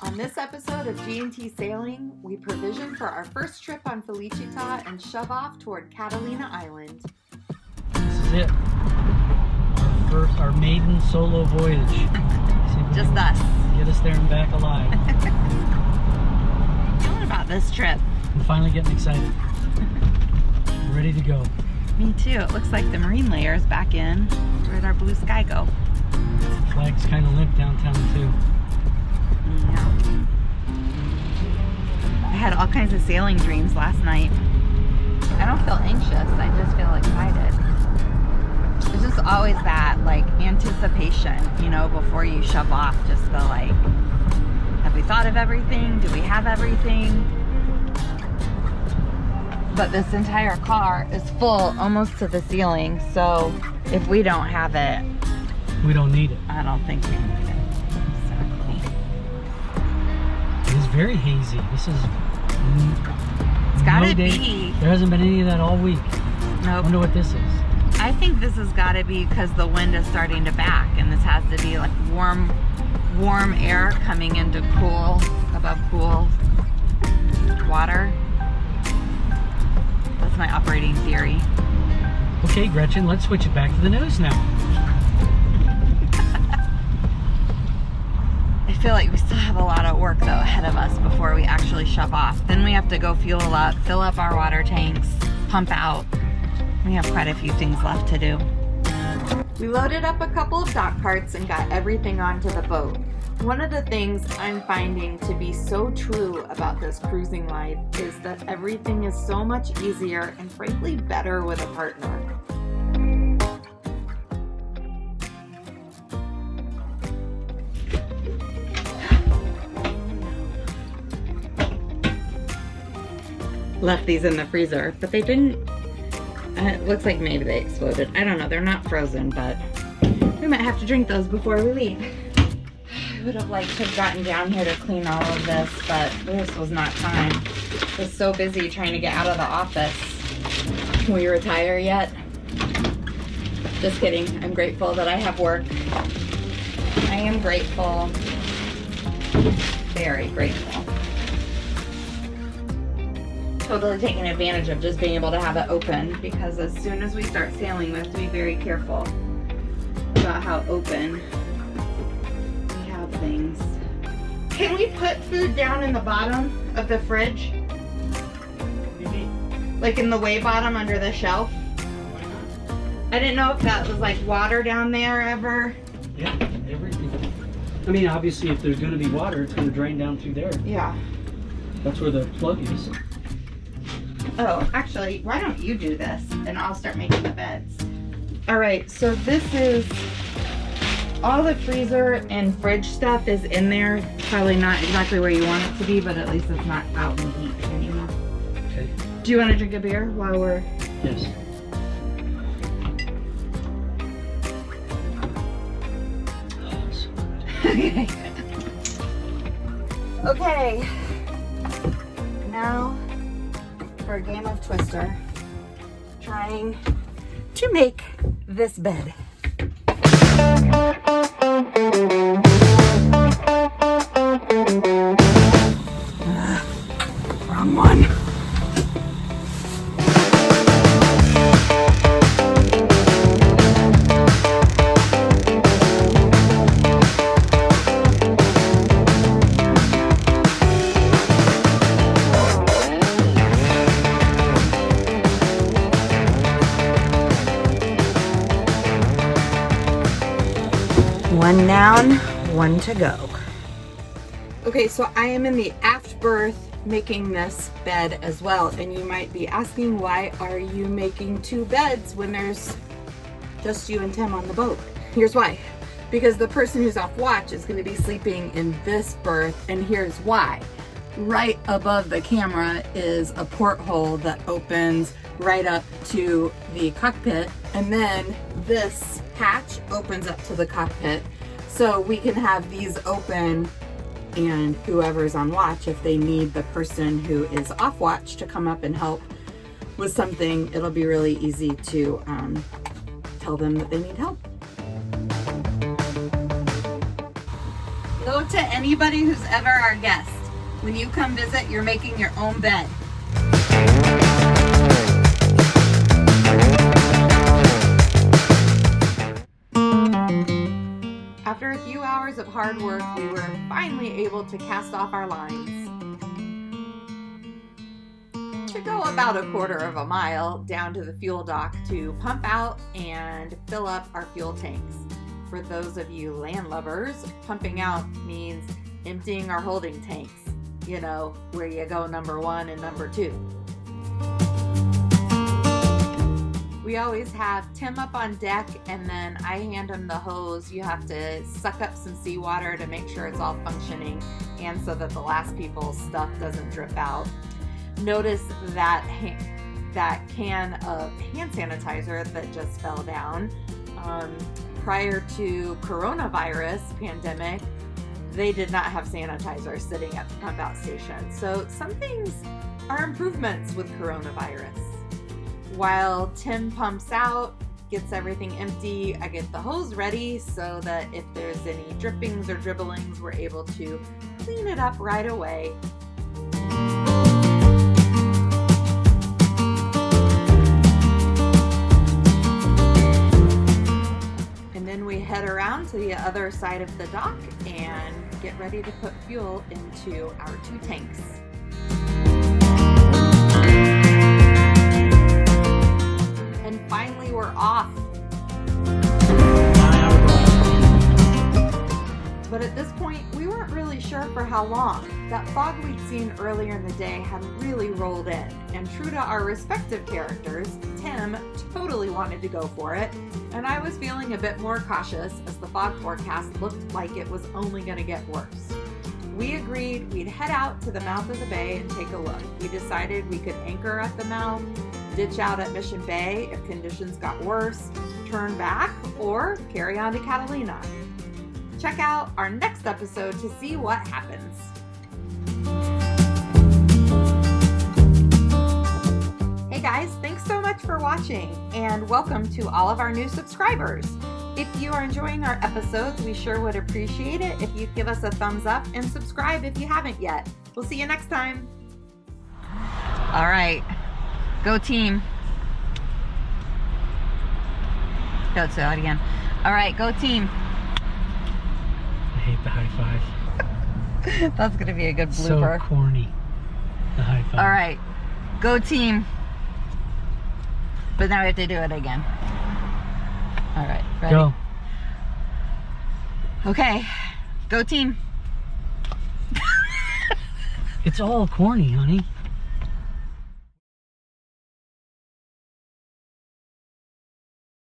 On this episode of G&T Sailing, we provision for our first trip on Felicita and shove off toward Catalina Island. This is it. Our maiden solo voyage. Just us. Get us there and back alive. Feeling about this trip? I'm finally getting excited. Ready to go. Me too. It looks like the marine layer is back in. Where'd our blue sky go? The flag's kind of limp downtown too. Yeah. I had all kinds of sailing dreams last night. I don't feel anxious, I just feel excited. There's just always that like anticipation, you know, before you shove off, just the like, have we thought of everything? Do we have everything? But this entire car is full almost to the ceiling, so if we don't have it, we don't need it. I don't think we need it. It is very hazy. This is. It's gotta be. There hasn't been any of that all week. Nope. I wonder what this is. I think this has got to be because the wind is starting to back, and this has to be like warm air coming into above cool water. That's my operating theory. Okay, Gretchen, let's switch it back to the news now. I feel like we still have a lot of work though ahead of us before we actually shove off. Then we have to go fuel up, fill up our water tanks, pump out. We have quite a few things left to do. We loaded up a couple of dock carts and got everything onto the boat. One of the things I'm finding to be so true about this cruising life is that everything is so much easier and frankly better with a partner. Left these in the freezer, but they didn't. It looks like maybe they exploded. I don't know. They're not frozen, but we might have to drink those before we leave. I would have liked to have gotten down here to clean all of this, but this was not time. I was so busy trying to get out of the office. Can we retire yet? Just kidding. I'm grateful that I have work. I am grateful. Very grateful. Totally taking advantage of just being able to have it open, because as soon as we start sailing we have to be very careful about how open we have things. Can we put food down in the bottom of the fridge? Like in the way bottom under the shelf? I didn't know if that was like water down there ever. Yeah, everything. I mean, obviously if there's going to be water, it's going to drain down through there. Yeah. That's where the plug is. Oh, actually, why don't you do this and I'll start making the beds. All right, so this is all the freezer and fridge stuff is in there. Probably not exactly where you want it to be, but at least it's not out in the heat anymore. Okay. Do you want to drink a beer while we're... Yes. Oh, so good. Okay. Okay. Now for a game of Twister, trying to make this bed. Wrong one. One down, one to go. Okay, so I am in the aft berth making this bed as well, and you might be asking, why are you making two beds when there's just you and Tim on the boat? Here's why. Because the person who's off watch is going to be sleeping in this berth, and here's why. Right above the camera is a porthole that opens right up to the cockpit, and then this hatch opens up to the cockpit, so we can have these open, and whoever's on watch, if they need the person who is off watch to come up and help with something, it'll be really easy to tell them that they need help. No note to anybody who's ever our guest. When you come visit, you're making your own bed. After a few hours of hard work, we were finally able to cast off our lines. To go about a quarter of a mile down to the fuel dock to pump out and fill up our fuel tanks. For those of you land lovers, pumping out means emptying our holding tanks. You know, where you go number 1 and number 2. We always have Tim up on deck, and then I hand him the hose. You have to suck up some seawater to make sure it's all functioning and so that the last people's stuff doesn't drip out. Notice that can of hand sanitizer that just fell down. Prior to coronavirus pandemic, they did not have sanitizer sitting at the pump out station. So some things are improvements with coronavirus. While Tim pumps out, gets everything empty, I get the hose ready so that if there's any drippings or dribblings, we're able to clean it up right away. And then we head around to the other side of the dock and get ready to put fuel into our 2 tanks. And finally we're off. But at this point, we weren't really sure for how long. That fog we'd seen earlier in the day had really rolled in, and true to our respective characters, Tim totally wanted to go for it, and I was feeling a bit more cautious as the fog forecast looked like it was only going to get worse. We agreed we'd head out to the mouth of the bay and take a look. We decided we could anchor at the mouth, ditch out at Mission Bay if conditions got worse, turn back, or carry on to Catalina. Check out our next episode to see what happens. Hey guys, thanks so much for watching, and welcome to all of our new subscribers. If you are enjoying our episodes, we sure would appreciate it if you'd give us a thumbs up and subscribe if you haven't yet. We'll see you next time. All right, go team. Go to that again. All right, go team. I hate the high five. That's gonna be a good So blooper. corny. The high five. All right, go team. But now we have to do it again. All right, ready? Go. Okay, go team. It's all corny, honey.